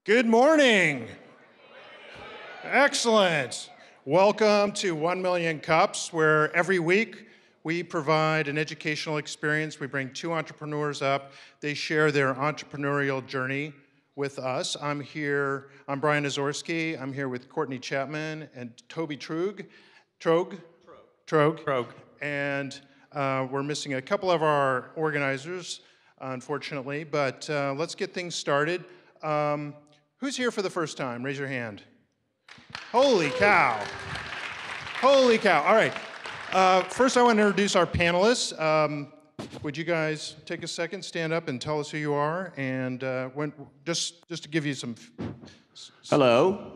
Good morning. Excellent. Welcome to 1 Million Cups, where every week we provide an educational experience. We bring two entrepreneurs up. They share their entrepreneurial journey with us. I'm Brian Azorski. I'm here with Courtney Chapman and Toby Trogue. And we're missing a couple of our organizers, unfortunately, but let's get things started. Who's here for the first time? Raise your hand. Holy cow. Holy cow. All right. First, I want to introduce our panelists. Would you guys take a second, stand up, and tell us who you are? And just to give you some... Hello.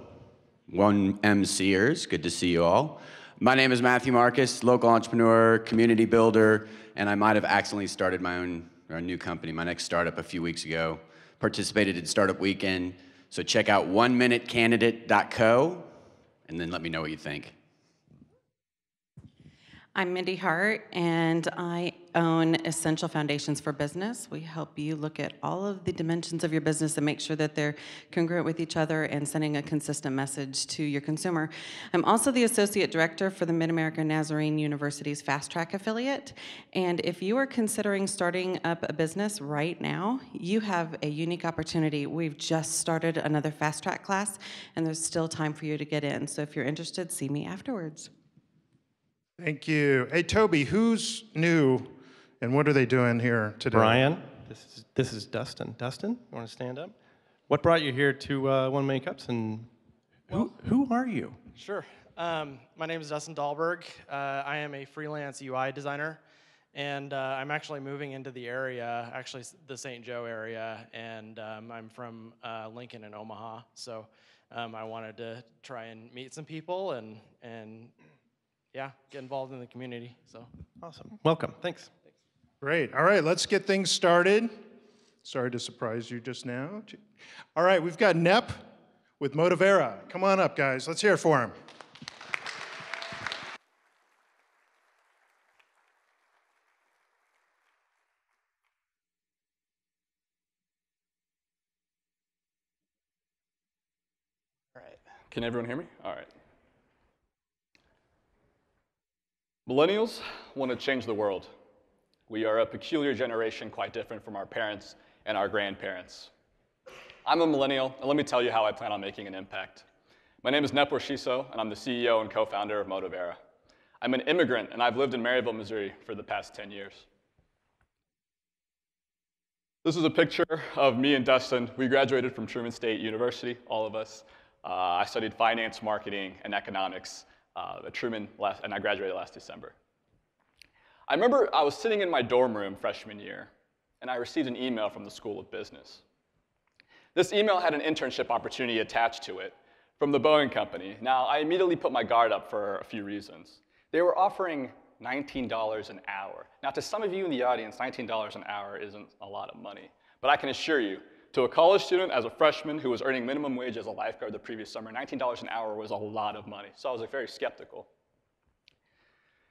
1M Sears. Good to see you all. My name is Matthew Marcus, local entrepreneur, community builder, and I might have accidentally started my own new company, my next startup a few weeks ago. Participated in Startup Weekend. So check out 1minutecandidate.co, and then let me know what you think. I'm Mindy Hart, and I own Essential Foundations for Business. We help you look at all of the dimensions of your business and make sure that they're congruent with each other and sending a consistent message to your consumer. I'm also the Associate Director for the Mid-America Nazarene University's Fast Track affiliate. And if you are considering starting up a business right now, you have a unique opportunity. We've just started another Fast Track class, and there's still time for you to get in. So if you're interested, see me afterwards. Thank you. Hey, Toby, who's new and what are they doing here today? Brian, this is Dustin. Dustin, you want to stand up? What brought you here to 1 Million Cups, and who are you? Sure. My name is Dustin Dahlberg. I am a freelance UI designer, and I'm actually moving into the area, actually the St. Joe area, and I'm from Lincoln and Omaha, so I wanted to try and meet some people and yeah, get involved in the community. So awesome. Welcome. Thanks. Great. All right, let's get things started. Sorry to surprise you just now. All right, we've got Nep with Motivera. Come on up, guys. Let's hear it for him. All right. Can everyone hear me? All right. Millennials want to change the world. We are a peculiar generation, quite different from our parents and our grandparents. I'm a millennial, and let me tell you how I plan on making an impact. My name is Nep Warshiso, and I'm the CEO and co-founder of Motivera. I'm an immigrant, and I've lived in Maryville, Missouri for the past 10 years. This is a picture of me and Dustin. We graduated from Truman State University, all of us. I studied finance, marketing, and economics at Truman, and I graduated last December. I remember I was sitting in my dorm room freshman year, and I received an email from the School of Business. This email had an internship opportunity attached to it from the Boeing Company. Now, I immediately put my guard up for a few reasons. They were offering $19 an hour. Now, to some of you in the audience, $19 an hour isn't a lot of money, but I can assure you, to a college student as a freshman who was earning minimum wage as a lifeguard the previous summer, $19 an hour was a lot of money, so I was very skeptical.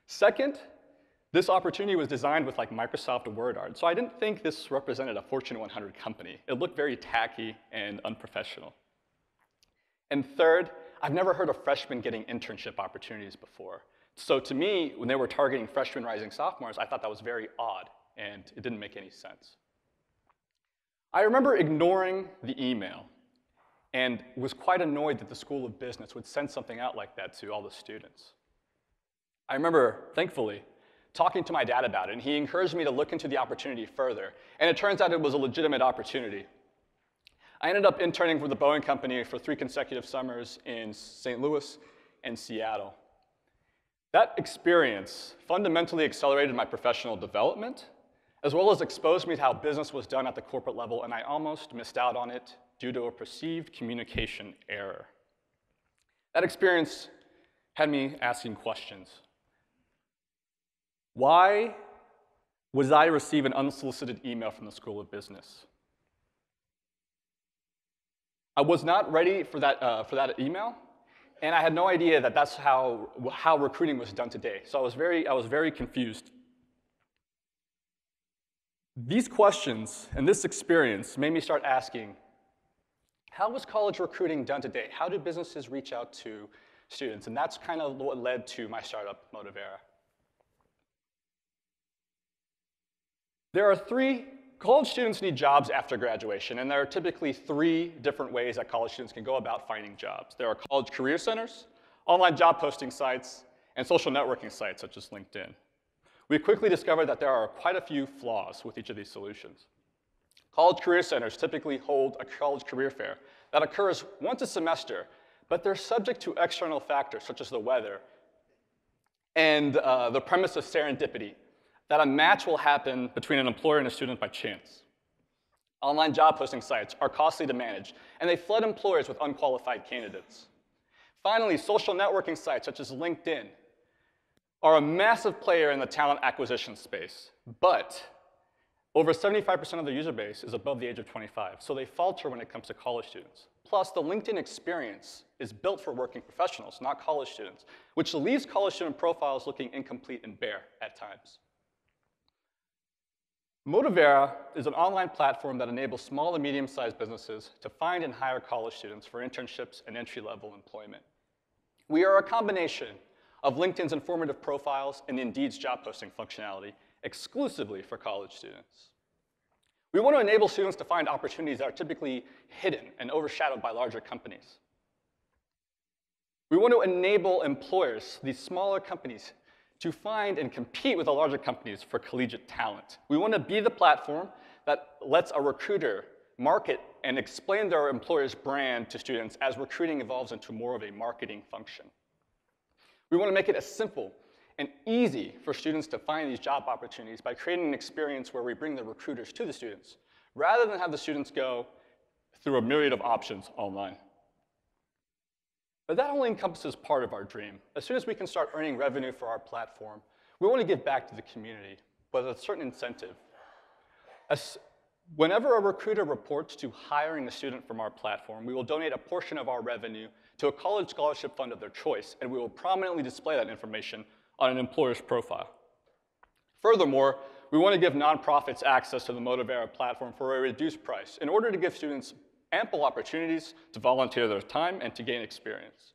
Second, this opportunity was designed with like Microsoft Word art, so I didn't think this represented a Fortune 100 company. It looked very tacky and unprofessional. And third, I've never heard of freshmen getting internship opportunities before. So to me, when they were targeting freshmen rising sophomores, I thought that was very odd, and it didn't make any sense. I remember ignoring the email and was quite annoyed that the School of Business would send something out like that to all the students. I remember, thankfully, talking to my dad about it, and he encouraged me to look into the opportunity further, and it turns out it was a legitimate opportunity. I ended up interning for the Boeing Company for 3 consecutive summers in St. Louis and Seattle. That experience fundamentally accelerated my professional development, as well as exposed me to how business was done at the corporate level, and I almost missed out on it due to a perceived communication error. That experience had me asking questions. Why would I receive an unsolicited email from the School of Business? I was not ready for that email, and I had no idea that that's how recruiting was done today. So I was very confused. These questions and this experience made me start asking, how is college recruiting done today? How do businesses reach out to students? And that's kind of what led to my startup, Motivera. College students need jobs after graduation, and there are typically 3 different ways that college students can go about finding jobs. There are college career centers, online job posting sites, and social networking sites such as LinkedIn. We quickly discovered that there are quite a few flaws with each of these solutions. College career centers typically hold a college career fair that occurs once a semester, but they're subject to external factors such as the weather and the premise of serendipity, that a match will happen between an employer and a student by chance. Online job posting sites are costly to manage, and they flood employers with unqualified candidates. Finally, social networking sites such as LinkedIn are a massive player in the talent acquisition space, but over 75% of their user base is above the age of 25, so they falter when it comes to college students. Plus, the LinkedIn experience is built for working professionals, not college students, which leaves college student profiles looking incomplete and bare at times. Motivera is an online platform that enables small and medium-sized businesses to find and hire college students for internships and entry-level employment. We are a combination of LinkedIn's informative profiles and Indeed's job posting functionality exclusively for college students. We want to enable students to find opportunities that are typically hidden and overshadowed by larger companies. We want to enable employers, these smaller companies, to find and compete with the larger companies for collegiate talent. We want to be the platform that lets a recruiter market and explain their employer's brand to students as recruiting evolves into more of a marketing function. We want to make it as simple and easy for students to find these job opportunities by creating an experience where we bring the recruiters to the students, rather than have the students go through a myriad of options online. But that only encompasses part of our dream. As soon as we can start earning revenue for our platform, we want to give back to the community, but with a certain incentive. Whenever a recruiter reports to hiring a student from our platform, we will donate a portion of our revenue to a college scholarship fund of their choice, and we will prominently display that information on an employer's profile. Furthermore, we want to give nonprofits access to the Motivera platform for a reduced price in order to give students ample opportunities to volunteer their time and to gain experience.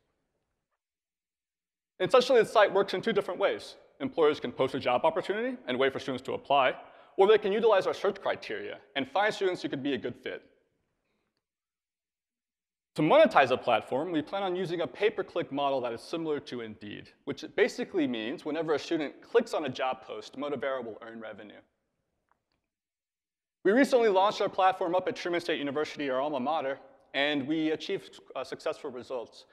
And essentially, the site works in 2 different ways. Employers can post a job opportunity and wait for students to apply, or they can utilize our search criteria and find students who could be a good fit. To monetize a platform, we plan on using a pay-per-click model that is similar to Indeed, which basically means whenever a student clicks on a job post, Motivera will earn revenue. We recently launched our platform up at Truman State University, our alma mater, and we achieved successful results.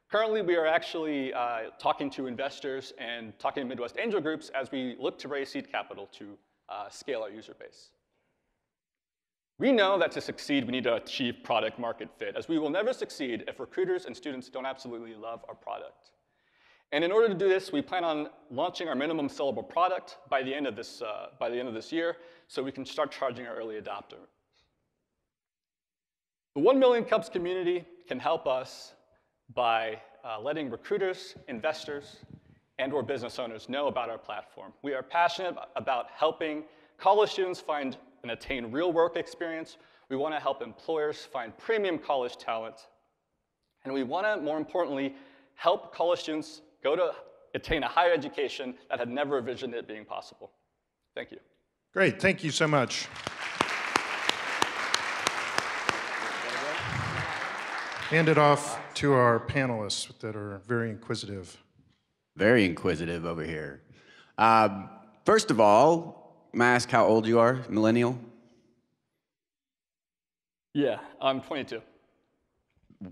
Currently, we are actually talking to investors and talking to Midwest angel groups as we look to raise seed capital to scale our user base. We know that to succeed, we need to achieve product market fit, as we will never succeed if recruiters and students don't absolutely love our product. And in order to do this, we plan on launching our minimum sellable product by the end of this year, so we can start charging our early adopter. The 1 Million Cups community can help us by letting recruiters, investors, and/or business owners know about our platform. We are passionate about helping college students find and attain real work experience. We want to help employers find premium college talent. And we want to, more importantly, help college students attain a higher education that had never envisioned it being possible. Thank you. Great, thank you so much. Hand it off to our panelists that are very inquisitive. Very inquisitive over here. First of all, may I ask how old you are, millennial? Yeah, I'm 22.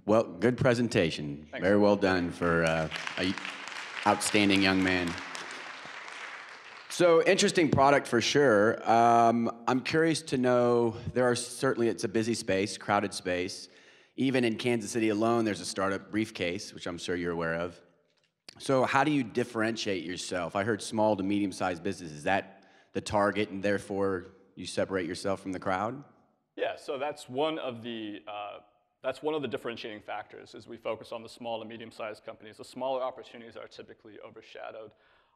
Well, good presentation. Thanks. Very well done for an outstanding young man. So, interesting product for sure. I'm curious to know, it's a busy space, crowded space. Even in Kansas City alone, there's a startup Briefcase, which I'm sure you're aware of. So how do you differentiate yourself? I heard small to medium-sized business. Is that the target, and therefore you separate yourself from the crowd? Yeah, so that's one of the differentiating factors, is we focus on the small to medium-sized companies. The smaller opportunities are typically overshadowed.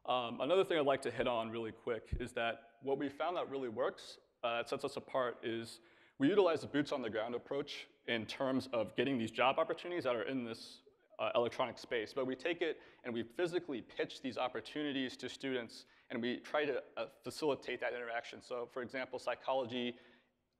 Another thing I'd like to hit on really quick is that what we found that really works, it sets us apart, is we utilize a boots-on-the-ground approach in terms of getting these job opportunities that are in this electronic space, but we take it and we physically pitch these opportunities to students, and we try to facilitate that interaction. So for example, psychology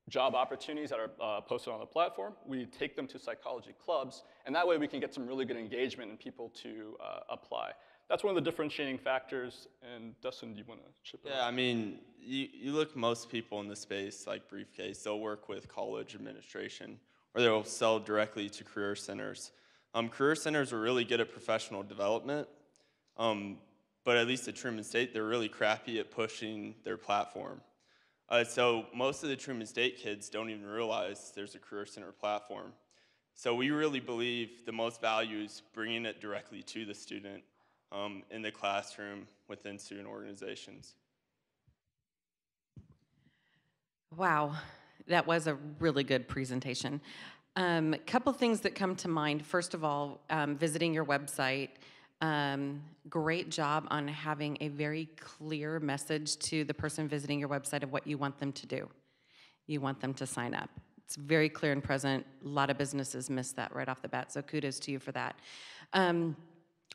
job opportunities that are posted on the platform, we take them to psychology clubs, and that way we can get some really good engagement and people to apply. That's one of the differentiating factors. And Dustin, do you want to chip in? Yeah, I mean, you look most people in the space, like Briefcase, they'll work with college administration, or they'll sell directly to career centers. Career centers are really good at professional development, but at least at Truman State, they're really crappy at pushing their platform. So most of the Truman State kids don't even realize there's a career center platform. So we really believe the most value is bringing it directly to the student in the classroom within student organizations. Wow, that was a really good presentation. A couple things that come to mind. First of all, visiting your website. Great job on having a very clear message to the person visiting your website of what you want them to do. You want them to sign up. It's very clear and present. A lot of businesses miss that right off the bat, so kudos to you for that.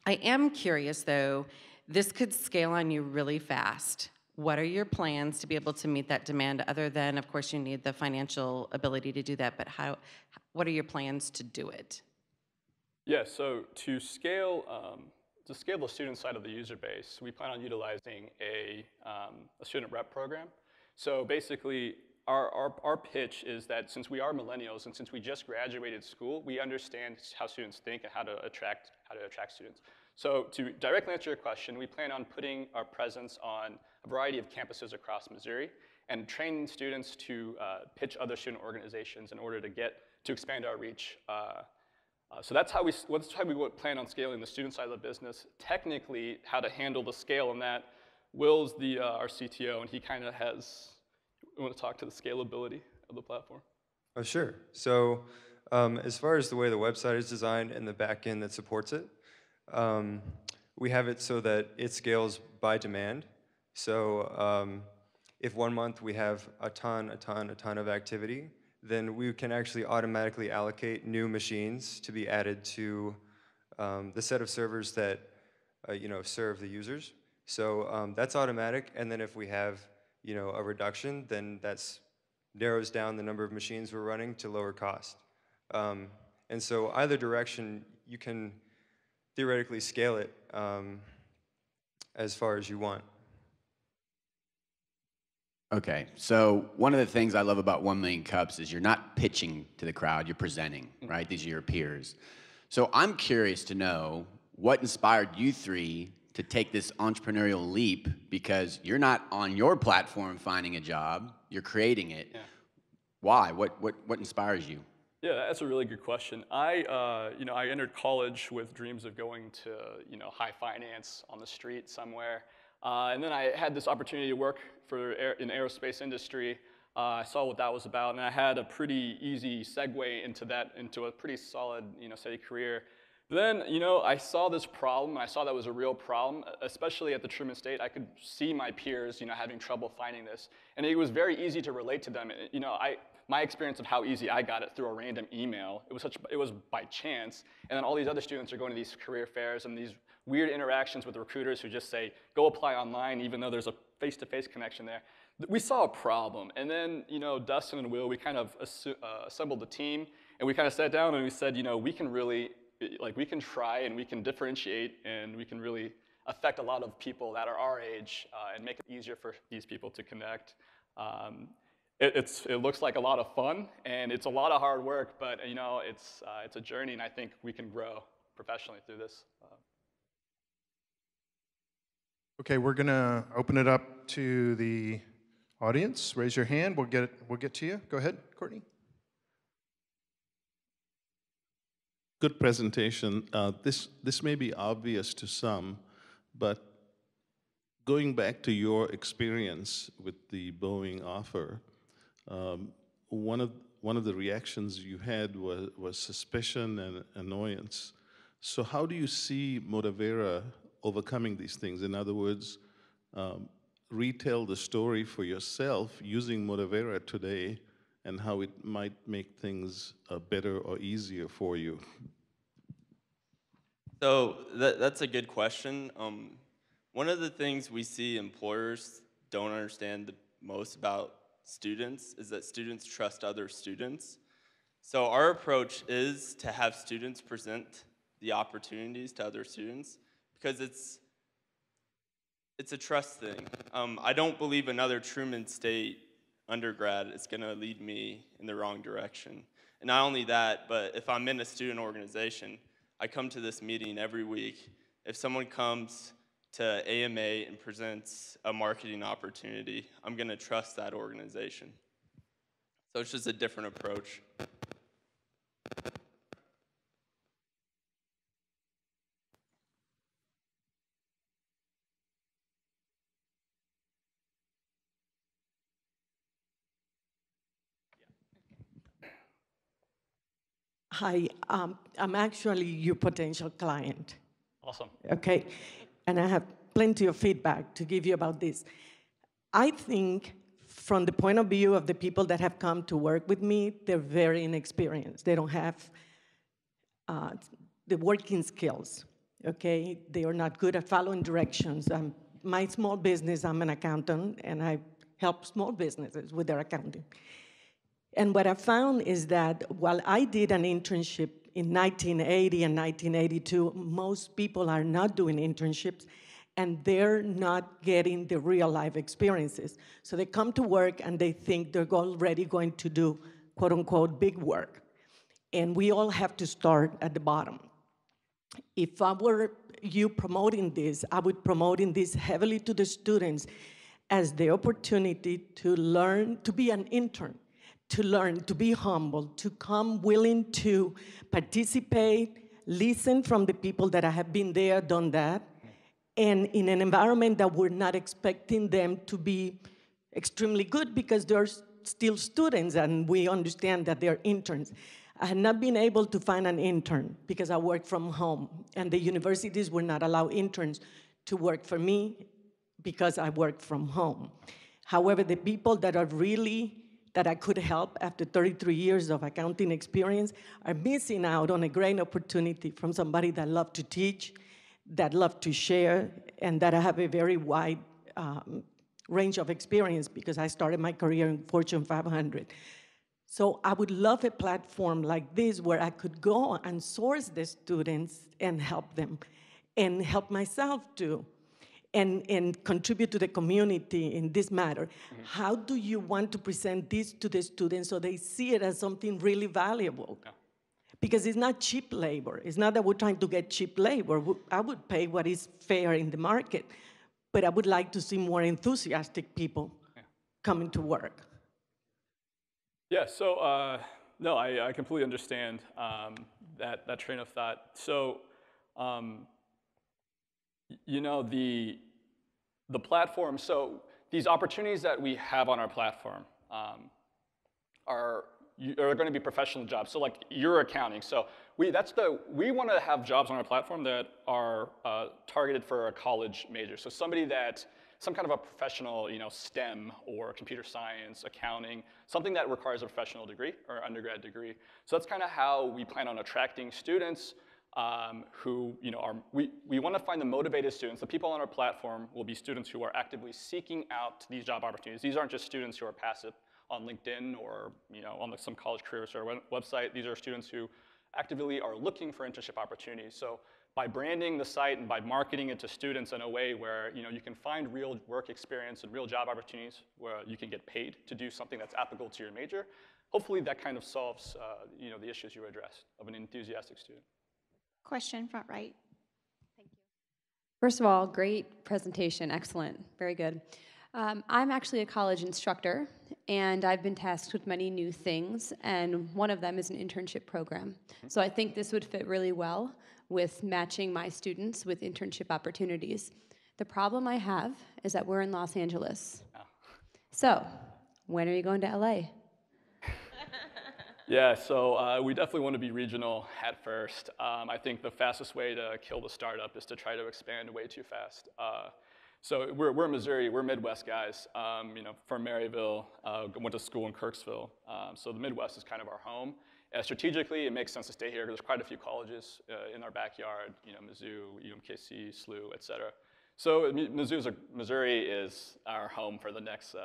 I am curious, though, this could scale on you really fast. What are your plans to be able to meet that demand, other than, of course, you need the financial ability to do that, but what are your plans to do it? Yeah, so to scale the student side of the user base, we plan on utilizing a student rep program. So basically, our pitch is that since we are millennials and since we just graduated school, we understand how students think and how to attract students. So to directly answer your question, we plan on putting our presence on a variety of campuses across Missouri and training students to pitch other student organizations in order to expand our reach. So that's how we plan on scaling the student side of the business. Technically, how to handle the scale in that, Will's our CTO, and he kind of has. We want to talk to the scalability of the platform. Oh, sure. So as far as the way the website is designed and the back end that supports it, we have it so that it scales by demand. So if one month we have a ton of activity, then we can actually automatically allocate new machines to be added to the set of servers that serve the users. So that's automatic, and then if we have a reduction, then that narrows down the number of machines we're running to lower cost. And so either direction, you can theoretically scale it as far as you want. Okay, so one of the things I love about 1 Million Cups is you're not pitching to the crowd, you're presenting, right? These are your peers. So I'm curious to know what inspired you three to take this entrepreneurial leap, because you're not on your platform finding a job, you're creating it. Yeah. Why? What inspires you? Yeah, that's a really good question. I entered college with dreams of going to, high finance on the street somewhere. And then I had this opportunity to work in the aerospace industry. I saw what that was about, and I had a pretty easy segue into a pretty solid, steady career. Then, I saw this problem. I saw that was a real problem, especially at the Truman State. I could see my peers, having trouble finding this, and it was very easy to relate to them. My experience of how easy I got it through a random email, it was by chance, and then all these other students are going to these career fairs and these weird interactions with recruiters who just say, go apply online, even though there's a face-to-face connection there. We saw a problem, and then, Dustin and Will, we kind of assembled the team, and we kind of sat down and we said, we can really, we can try and we can differentiate and we can really affect a lot of people that are our age and make it easier for these people to connect. It looks like a lot of fun, and it's a lot of hard work, but it's a journey, and I think we can grow professionally through this. Okay, we're gonna open it up to the audience. Raise your hand. We'll get to you. Go ahead, Courtney. Good presentation. This may be obvious to some, but going back to your experience with the Boeing offer, one of the reactions you had was suspicion and annoyance. So how do you see Modavera overcoming these things? In other words, retell the story for yourself using Modavera today and how it might make things better or easier for you? So that's a good question. One of the things we see employers don't understand the most about students is that students trust other students. So our approach is to have students present the opportunities to other students because it's a trust thing. I don't believe another Truman State undergrad is going to lead me in the wrong direction. And not only that, but if I'm in a student organization, I come to this meeting every week. If someone comes to AMA and presents a marketing opportunity, I'm going to trust that organization. So it's just a different approach. Hi, I'm actually your potential client. Awesome. Okay, and I have plenty of feedback to give you about this. I think from the point of view of the people that have come to work with me, they're very inexperienced. They don't have the working skills, okay? They are not good at following directions. My small business, I'm an accountant, and I help small businesses with their accounting. And what I found is that while I did an internship in 1980 and 1982, most people are not doing internships, and they're not getting the real-life experiences. So they come to work, and they think they're already going to do, quote-unquote, big work. And we all have to start at the bottom. If I were you promoting this, I would promoting this heavily to the students as the opportunity to learn, to be an intern, to learn, to be humble, to come willing to participate, listen from the people that have been there, done that, and in an environment that we're not expecting them to be extremely good because they're still students and we understand that they're interns. I had not been able to find an intern because I work from home, and the universities will not allow interns to work for me because I work from home. However, the people that are really that I could help after 33 years of accounting experience are missing out on a great opportunity from somebody that loves to teach, that loves to share, and that I have a very wide range of experience because I started my career in Fortune 500. So I would love a platform like this where I could go and source the students and help them, and help myself too. And contribute to the community in this matter. Mm-hmm. How do you want to present this to the students so they see it as something really valuable? Yeah. Because it's not cheap labor. It's not that we're trying to get cheap labor. I would pay what is fair in the market, but I would like to see more enthusiastic people coming to work. Yeah, so no, I completely understand that train of thought. So, you know, the platform, so these opportunities that we have on our platform are going to be professional jobs. So like you're accounting. So we want to have jobs on our platform that are targeted for a college major. So somebody that, some kind of a professional, you know, STEM or computer science, accounting, something that requires a professional degree or undergrad degree. So that's kind of how we plan on attracting students who, you know, we want to find the motivated students. The people on our platform will be students who are actively seeking out these job opportunities. These aren't just students who are passive on LinkedIn or, you know, on some college careers or website. These are students who actively are looking for internship opportunities. So by branding the site and by marketing it to students in a way where, you know, you can find real work experience and real job opportunities where you can get paid to do something that's applicable to your major, hopefully that kind of solves, you know, the issues you addressed of an enthusiastic student. Question, front right. Thank you. First of all, great presentation, excellent, very good. I'm actually a college instructor, and I've been tasked with many new things, and one of them is an internship program. So I think this would fit really well with matching my students with internship opportunities. The problem I have is that we're in Los Angeles. Oh. So, when are you going to LA? Yeah, so we definitely want to be regional at first. I think the fastest way to kill the startup is to try to expand way too fast. So we're in Missouri, we're Midwest guys, from Maryville, went to school in Kirksville. So the Midwest is kind of our home. Strategically, it makes sense to stay here because there's quite a few colleges in our backyard, Mizzou, UMKC, SLU, et cetera. So Missouri is our home for the next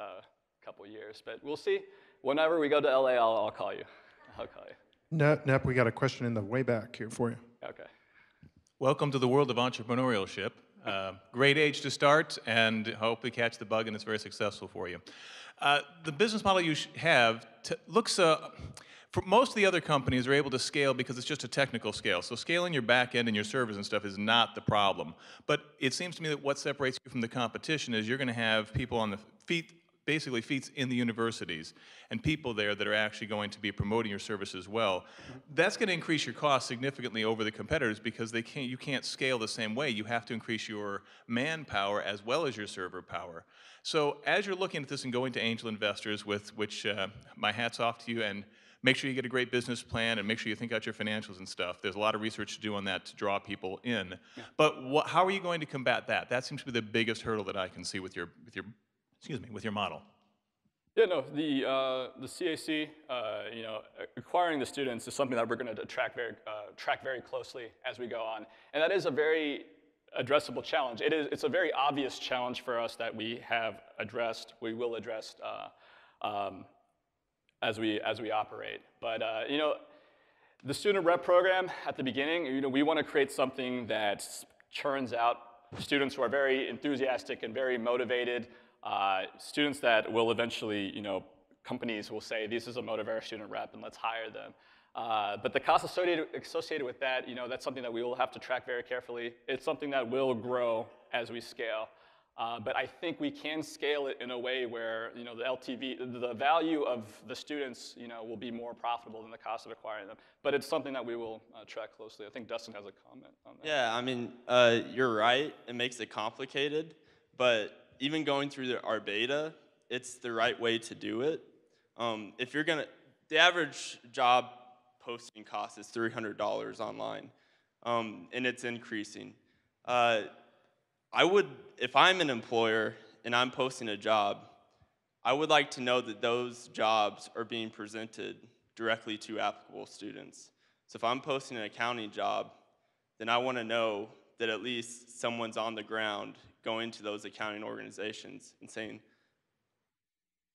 couple years, but we'll see. Whenever we go to LA, I'll call you. I'll call you. Nep, we got a question in the way back here for you. Okay. Welcome to the world of entrepreneurship. Great age to start, and hope you catch the bug and it's very successful for you. The business model you have looks, for most of the other companies are able to scale because it's just a technical scale. So scaling your back end and your servers and stuff is not the problem. But it seems to me that what separates you from the competition is you're going to have people on the basically feet in the universities and people there that are actually going to be promoting your service as well. That's going to increase your cost significantly over the competitors because you can't scale the same way. You have to increase your manpower as well as your server power. So as you're looking at this and going to angel investors, with which my hat's off to you, and make sure you get a great business plan and make sure you think out your financials and stuff. There's a lot of research to do on that to draw people in. Yeah. But how are you going to combat that? That seems to be the biggest hurdle that I can see with your model. Yeah, no, the CAC, acquiring the students is something that we're going to track very closely as we go on, and that is a very addressable challenge. It's a very obvious challenge for us that we have addressed. We will address as we operate. But the student rep program at the beginning, we want to create something that churns out students who are very enthusiastic and very motivated. Students that will eventually, companies will say, this is a Motivera student rep and let's hire them. But the cost associated with that, that's something that we will have to track very carefully. It's something that will grow as we scale. But I think we can scale it in a way where, the LTV, the value of the students, will be more profitable than the cost of acquiring them. But it's something that we will track closely. I think Dustin has a comment on that. Yeah, I mean, you're right. It makes it complicated, but even going through our beta, it's the right way to do it. If you're the average job posting cost is $300 online, and it's increasing. If I'm an employer and I'm posting a job, I would like to know that those jobs are being presented directly to applicable students. So if I'm posting an accounting job, then I want to know that at least someone's on the ground going to those accounting organizations and saying,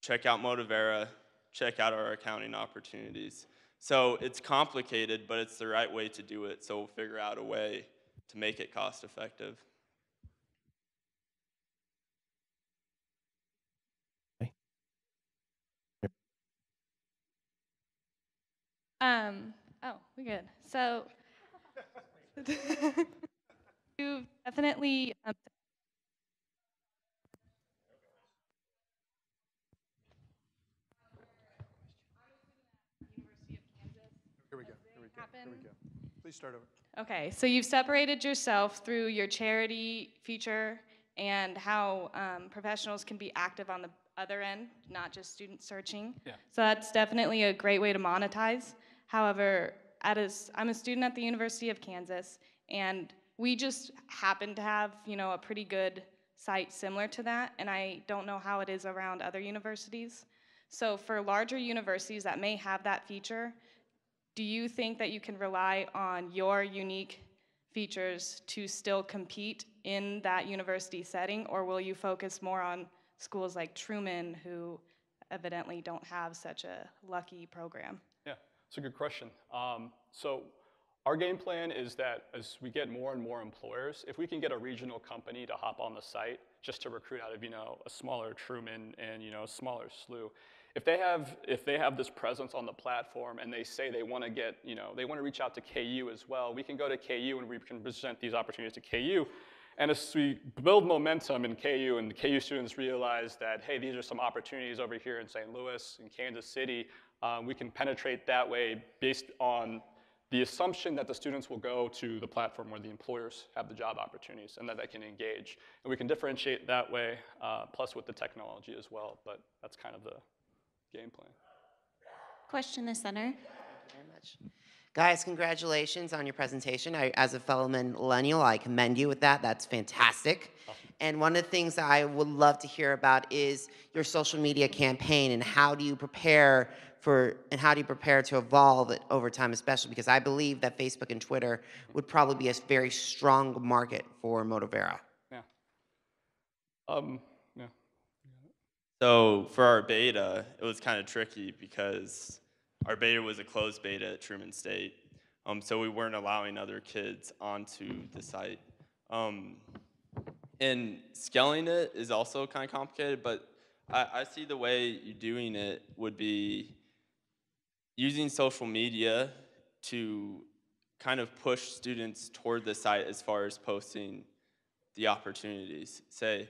check out Motivera, check out our accounting opportunities. So it's complicated, but it's the right way to do it, so we'll figure out a way to make it cost effective. We're good. So you've definitely Here we go. Please start over. Okay, so you've separated yourself through your charity feature and how professionals can be active on the other end, not just student searching. Yeah. So that's definitely a great way to monetize. However, I'm a student at the University of Kansas, and we just happen to have, a pretty good site similar to that, and I don't know how it is around other universities. So for larger universities that may have that feature, do you think that you can rely on your unique features to still compete in that university setting, or will you focus more on schools like Truman who evidently don't have such a lucky program? Yeah, it's a good question. So our game plan is that as we get more and more employers, if we can get a regional company to hop on the site just to recruit out of, a smaller Truman and, a smaller SLU, if they have this presence on the platform and they say they want to get, they want to reach out to KU as well, we can go to KU and we can present these opportunities to KU. And as we build momentum in KU and the KU students realize that, hey, these are some opportunities over here in St. Louis and Kansas City, we can penetrate that way based on the assumption that the students will go to the platform where the employers have the job opportunities and that they can engage. And we can differentiate that way, plus with the technology as well, but that's kind of the game plan. Question in the center. Thank you very much. Guys, congratulations on your presentation. As a fellow millennial, I commend you with that. That's fantastic. And one of the things that I would love to hear about is your social media campaign and how do you prepare to evolve it over time, especially because I believe that Facebook and Twitter would probably be a very strong market for Motivera. Yeah. Yeah. So for our beta, it was kind of tricky because our beta was a closed beta at Truman State. So we weren't allowing other kids onto the site. And scaling it is also kind of complicated, but I see the way you're doing it would be using social media to kind of push students toward the site as far as posting the opportunities. Say,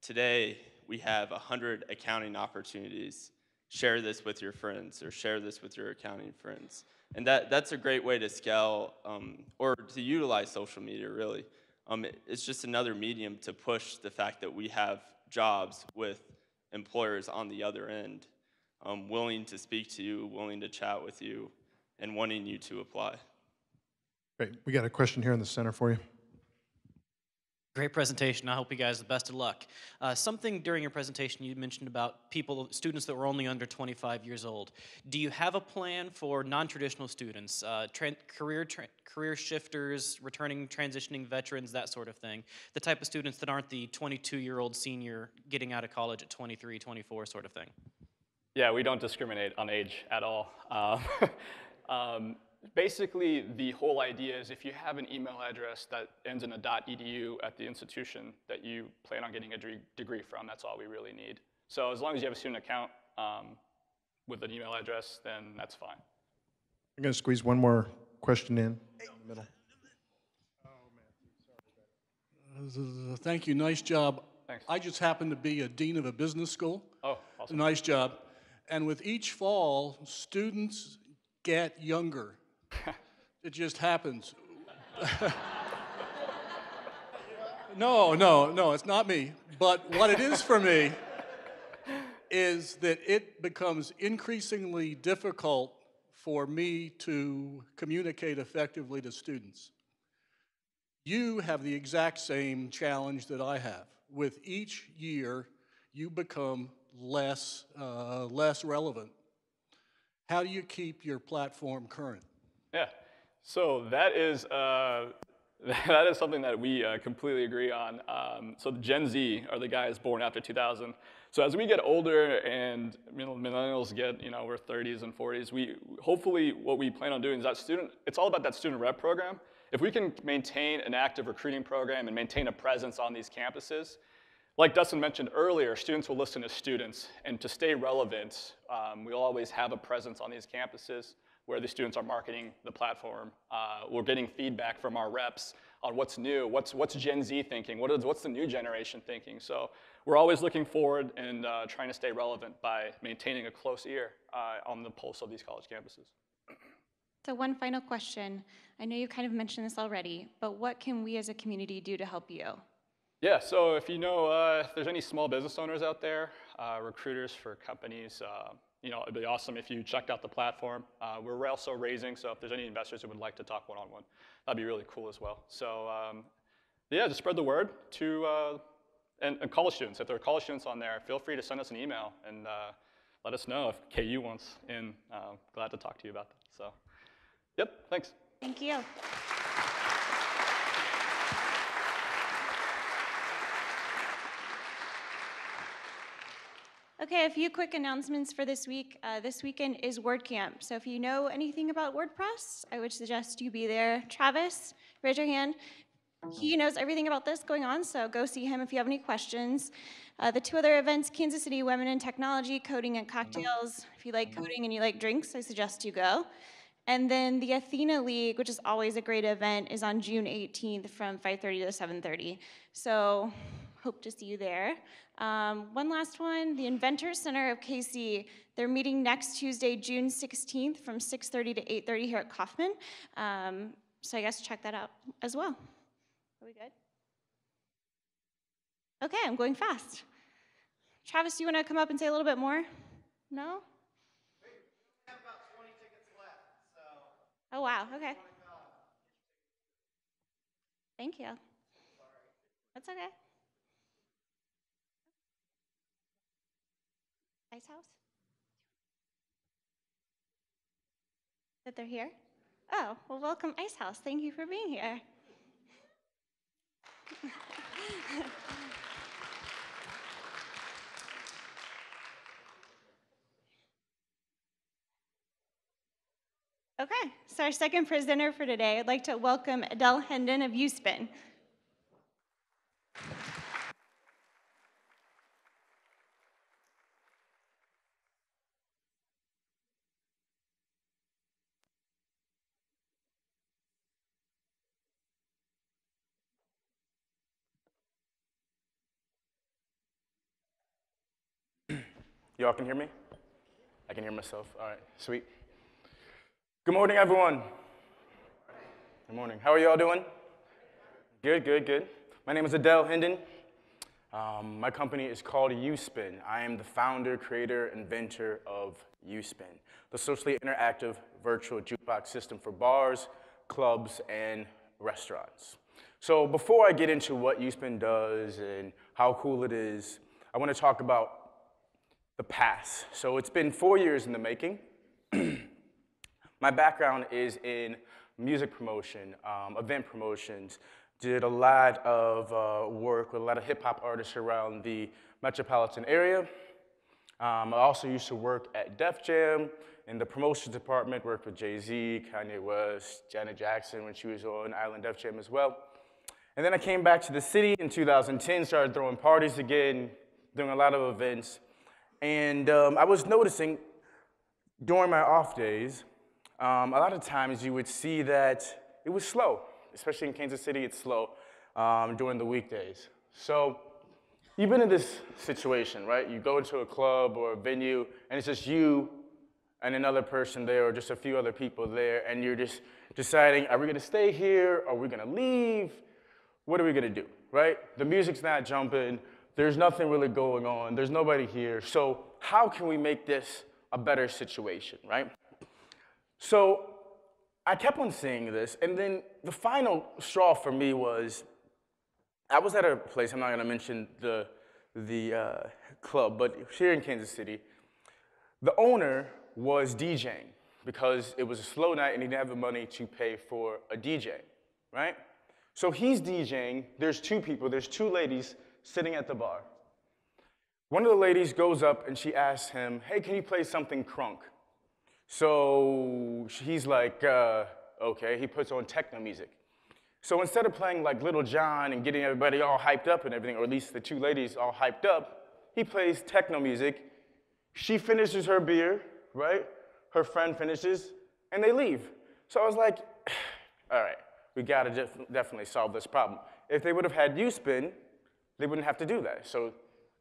today we have 100 accounting opportunities. Share this with your friends or share this with your accounting friends. And that's a great way to scale or to utilize social media, really. It's just another medium to push the fact that we have jobs with employers on the other end, willing to speak to you, willing to chat with you, and wanting you to apply. Great. We got a question here in the center for you. Great presentation. I hope you guys the best of luck. Something during your presentation you mentioned about students that were only under 25 years old. Do you have a plan for non-traditional students, career shifters, transitioning veterans, that sort of thing? The type of students that aren't the 22-year-old senior getting out of college at 23, 24 sort of thing. Yeah, we don't discriminate on age at all. Basically, the whole idea is if you have an email address that ends in a .edu at the institution that you plan on getting a degree from, that's all we really need. So as long as you have a student account with an email address, then that's fine. I'm going to squeeze one more question in the middle. Thank you. Nice job. Thanks. I just happen to be a dean of a business school. Oh, awesome. Nice job. And with each fall, students get younger. It just happens. No, it's not me. But what it is for me is that it becomes increasingly difficult for me to communicate effectively to students. You have the exact same challenge that I have. With each year, you become less relevant. How do you keep your platform current? Yeah, so that is something that we completely agree on. So the Gen Z are the guys born after 2000. So as we get older and millennials get, we're 30s and 40s, hopefully what we plan on doing is it's all about that student rep program. If we can maintain an active recruiting program and maintain a presence on these campuses, like Dustin mentioned earlier, students will listen to students, and to stay relevant, we'll always have a presence on these campuses where the students are marketing the platform. We're getting feedback from our reps on what's new, what's Gen Z thinking, what's the new generation thinking. So we're always looking forward and trying to stay relevant by maintaining a close ear on the pulse of these college campuses. So one final question. I know you kind of mentioned this already, but what can we as a community do to help you? Yeah, so if you know if there's any small business owners out there, recruiters for companies, it'd be awesome if you checked out the platform. We're also raising, so if there's any investors who would like to talk one-on-one, that'd be really cool as well. So yeah, just spread the word to, and college students. If there are college students on there, feel free to send us an email and let us know if KU wants in. Glad to talk to you about that. So, yep, thanks. Thank you. Okay, a few quick announcements for this week. This weekend is WordCamp. So if you know anything about WordPress, I would suggest you be there. Travis, raise your hand. He knows everything about this going on, so go see him if you have any questions. The two other events, Kansas City Women in Technology, Coding and Cocktails. If you like coding and you like drinks, I suggest you go. And then the Athena League, which is always a great event, is on June 18th from 5:30 to 7:30. So hope to see you there. One last one, the Inventor Center of KC. They're meeting next Tuesday, June 16th from 6:30 to 8:30 here at Kauffman. So I guess check that out as well. Are we good? Okay, I'm going fast. Travis, do you want to come up and say a little bit more? No? Oh, wow, okay. Thank you. That's okay. Ice House? That they're here? Oh, well, welcome, Ice House. Thank you for being here. Okay, so our second presenter for today, I'd like to welcome Adele Hendon of USpin. Y'all can hear me? I can hear myself. All right, sweet. Good morning, everyone. Good morning. How are y'all doing? Good, good, good. My name is Adele Hendon. My company is called USpin. I am the founder, creator, inventor of USpin, the socially interactive virtual jukebox system for bars, clubs, and restaurants. So before I get into what USpin does and how cool it is, I want to talk about the past. So it's been 4 years in the making. My background is in music promotion, event promotions. Did a lot of work with a lot of hip hop artists around the metropolitan area. I also used to work at Def Jam in the promotions department, worked with Jay-Z, Kanye West, Janet Jackson when she was on Island Def Jam as well. And then I came back to the city in 2010, started throwing parties again, doing a lot of events. And I was noticing during my off days, a lot of times you would see that it was slow, especially in Kansas City, it's slow during the weekdays. So you've been in this situation, right? You go into a club or a venue, and it's just you and another person there, or just a few other people there, and you're just deciding, are we gonna stay here? Are we gonna leave? What are we gonna do, right? The music's not jumping. There's nothing really going on. There's nobody here. So how can we make this a better situation, right? So I kept on seeing this, and then the final straw for me was, I was at a place, I'm not gonna mention the club, but here in Kansas City, the owner was DJing because it was a slow night and he didn't have the money to pay for a DJ, right? So he's DJing, there's two people, there's two ladies sitting at the bar. One of the ladies goes up and she asks him, hey, can you play something crunk? So he's like, okay, he puts on techno music. So instead of playing like Little John and getting everybody all hyped up and everything, or at least the two ladies all hyped up, he plays techno music. She finishes her beer, right? Her friend finishes, and they leave. So I was like, all right, we gotta definitely solve this problem. If they would have had USpin, they wouldn't have to do that. So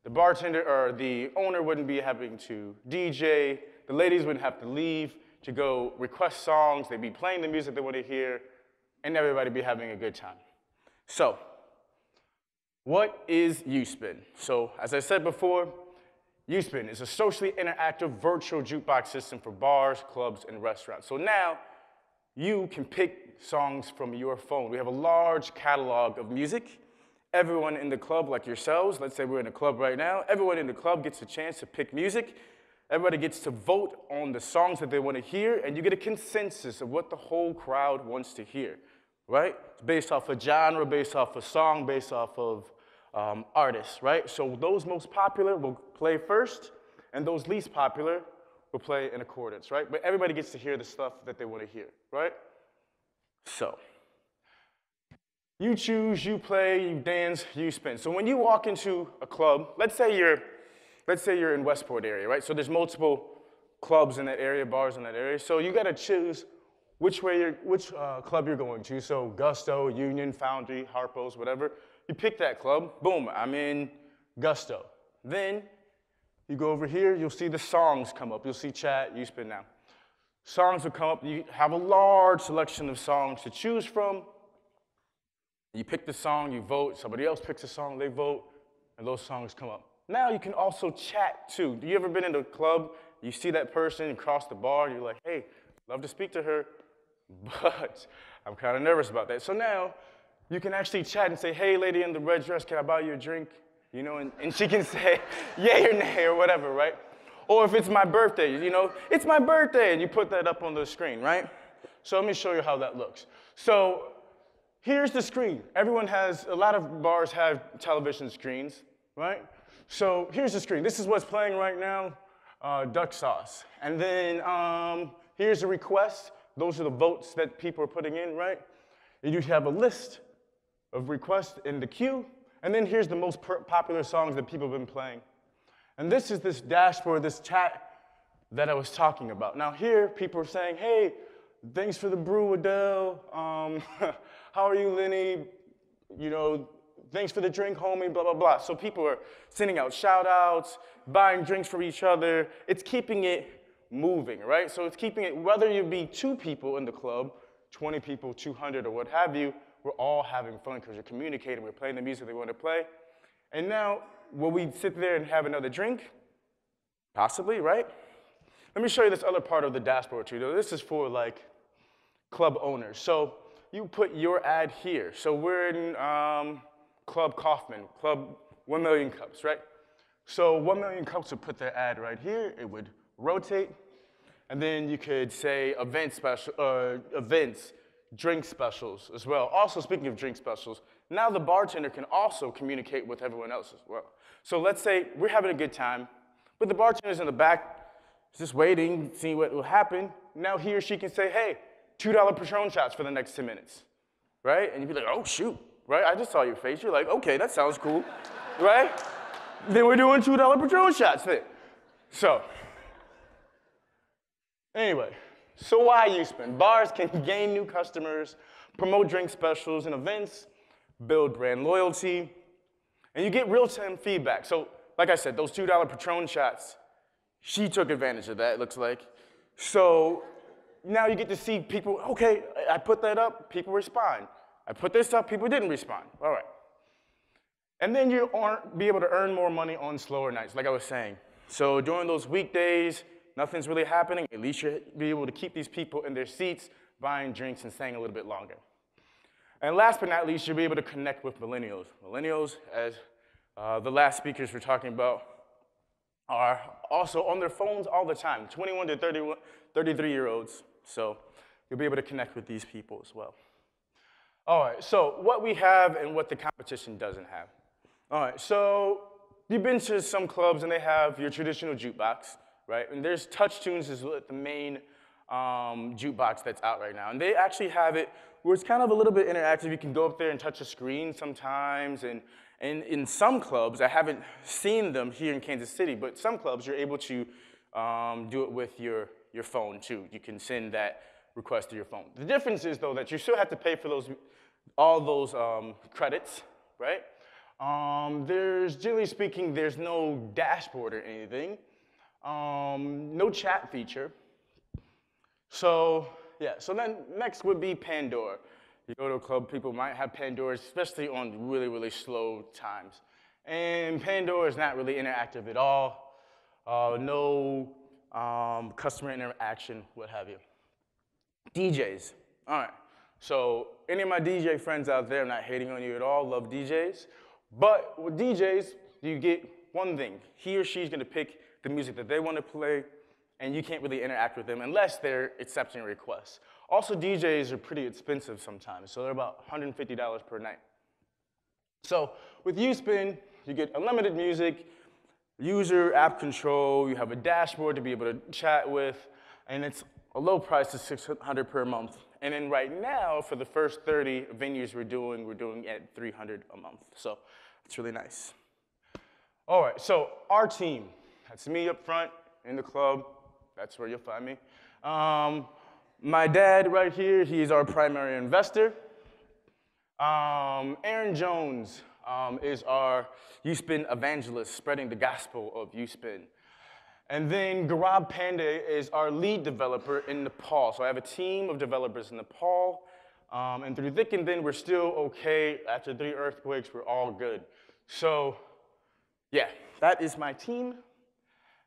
the bartender or the owner wouldn't be having to DJ, the ladies wouldn't have to leave to go request songs, they'd be playing the music they want to hear, and everybody be having a good time. So, what is USpin? So, as I said before, USpin is a socially interactive virtual jukebox system for bars, clubs, and restaurants. So now, you can pick songs from your phone. We have a large catalog of music. Everyone in the club, like yourselves, let's say we're in a club right now, everyone in the club gets a chance to pick music. Everybody gets to vote on the songs that they want to hear, and you get a consensus of what the whole crowd wants to hear, right? It's based off of genre, based off of song, based off of artists, right? So those most popular will play first, and those least popular will play in accordance, right? But everybody gets to hear the stuff that they want to hear, right? So, you choose, you play, you dance, you spin. So when you walk into a club, let's say you're in Westport area, right? So there's multiple clubs in that area, bars in that area. So you gotta choose which club you're going to. So Gusto, Union, Foundry, Harpo's, whatever. You pick that club, boom, I'm in Gusto. Then you go over here, you'll see the songs come up. You'll see chat, USpin now. Songs will come up, you have a large selection of songs to choose from. You pick the song, you vote, somebody else picks a song, they vote, and those songs come up. Now you can also chat too. You ever been in a club, you see that person across the bar, and you're like, hey, love to speak to her. but I'm kind of nervous about that. So now you can actually chat and say, hey, lady in the red dress, can I buy you a drink? You know, and she can say yay or nay or whatever, right? Or if it's my birthday, you know, it's my birthday, and you put that up on the screen, right? So let me show you how that looks. So here's the screen. A lot of bars have television screens, right? So here's the screen. This is what's playing right now, duck sauce. And then here's the request. Those are the votes that people are putting in, right? And you have a list of requests in the queue. And then here's the most popular songs that people have been playing. And this is this dashboard, this chat that I was talking about. Now here, people are saying, hey, thanks for the brew, Adele. How are you, Lenny? You know, thanks for the drink, homie, blah, blah, blah. So people are sending out shout outs, buying drinks for each other. It's keeping it moving, right? So it's keeping it, whether you be 2 people in the club, 20 people, 200, or what have you, we're all having fun because we're communicating, we're playing the music they want to play. And now, will we sit there and have another drink? Possibly, right? Let me show you this other part of the dashboard too. This is for like club owners. So you put your ad here. So we're in Club Kaufman, Club 1 Million Cups, right? So 1 Million Cups would put their ad right here. It would rotate. And then you could say events, drink specials as well. Also, speaking of drink specials, now the bartender can also communicate with everyone else as well. So let's say we're having a good time, but the bartender's in the back just waiting, seeing what will happen. Now he or she can say, hey, $2 Patron shots for the next 10 minutes, right? And you'd be like, oh, shoot, right? I just saw your face. You're like, okay, that sounds cool, right? Then we're doing $2 Patron shots then. So, anyway. So why Uspin? Bars can gain new customers, promote drink specials and events, build brand loyalty, and you get real-time feedback. So, like I said, those $2 Patron shots, she took advantage of that, it looks like. So now you get to see people, okay, I put that up, people respond. I put this up, people didn't respond. All right. And then you be able to earn more money on slower nights, like I was saying. So during those weekdays, nothing's really happening, at least you'll be able to keep these people in their seats, buying drinks and staying a little bit longer. And last but not least, you'll be able to connect with millennials. Millennials, as the last speakers were talking about, are also on their phones all the time, 21 to 33-year-olds. So you'll be able to connect with these people as well. All right, so what we have and what the competition doesn't have. All right, so you've been to some clubs and they have your traditional jukebox, right? And there's Touch Tunes is the main jukebox that's out right now. And they actually have it where it's kind of a little bit interactive. You can go up there and touch a screen sometimes. And in some clubs, I haven't seen them here in Kansas City, but some clubs you're able to do it with your phone too. You can send that request to your phone. The difference is though that you still have to pay for all those credits, right? Generally speaking, there's no dashboard or anything. No chat feature. So, yeah, so then next would be Pandora. You go to a club, people might have Pandora, especially on really, really slow times. And Pandora is not really interactive at all. No customer interaction, what have you. DJs, all right. So any of my DJ friends out there, I'm not hating on you at all, love DJs. But with DJs, you get one thing. He or she's gonna pick the music that they want to play, and you can't really interact with them unless they're accepting requests. Also, DJs are pretty expensive sometimes, so they're about $150 per night. So with Uspin, you get unlimited music, user app control, you have a dashboard to be able to chat with, and it's a low price of $600 per month. And then right now, for the first 30 venues we're doing at $300 a month. So it's really nice. All right, so our team. That's me up front in the club. That's where you'll find me. My dad right here, he's our primary investor. Aaron Jones is our Uspin evangelist, spreading the gospel of Uspin. And then Gaurav Pandey is our lead developer in Nepal. So I have a team of developers in Nepal. And through thick and thin, we're still okay. After 3 earthquakes, we're all good. So yeah, that is my team.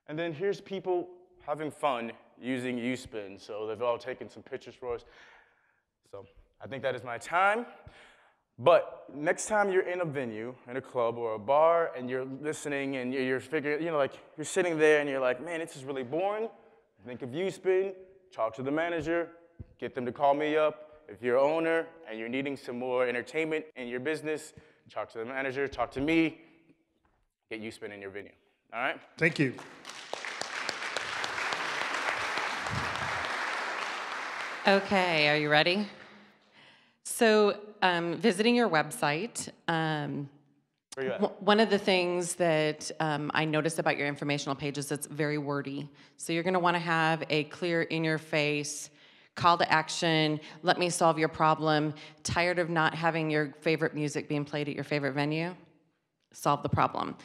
And then here's people having fun using Uspin. So they've all taken some pictures for us. I think that is my time. But next time you're in a venue, in a club or a bar, and you're listening and you're figuring, like you're sitting there and you're like, man, this is really boring. Think of USpin, talk to the manager, get them to call me up. If you're an owner and you're needing some more entertainment in your business, talk to the manager, talk to me, get USpin in your venue. All right? Thank you. Okay, are you ready? So, visiting your website, Where you at? one of the things that I noticed about your informational page is it's very wordy. So you're going to want to have a clear, in-your-face call to action. Let me solve your problem. Tired of not having your favorite music being played at your favorite venue? Solve the problem.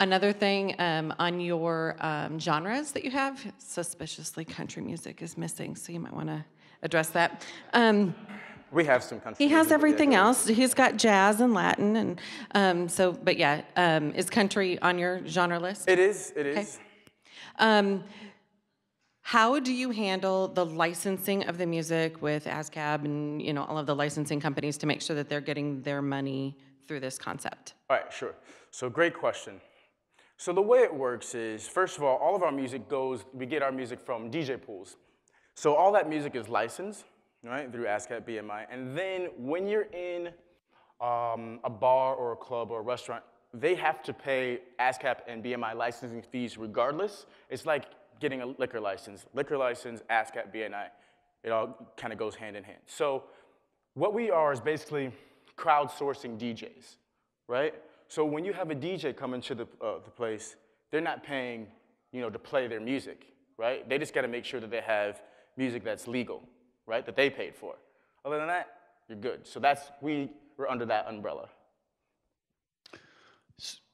Another thing on your genres that you have, suspiciously country music is missing, so you might want to address that. We have some country He has music, everything yeah. else. He's got jazz and Latin, and but yeah, is country on your genre list? It is, it is. How do you handle the licensing of the music with ASCAP and all of the licensing companies to make sure that they're getting their money through this concept? All right, sure. So great question. So the way it works is, first of all of our music we get our music from DJ pools. So all that music is licensed, right, through ASCAP, BMI. And then when you're in a bar or a club or a restaurant, they have to pay ASCAP and BMI licensing fees regardless. It's like getting a liquor license, ASCAP, BMI. It all kind of goes hand in hand. So what we are is basically crowdsourcing DJs, right? So when you have a DJ come into the place, they're not paying, to play their music, right? They just got to make sure that they have music that's legal, right? That they paid for. Other than that, you're good. So we're under that umbrella.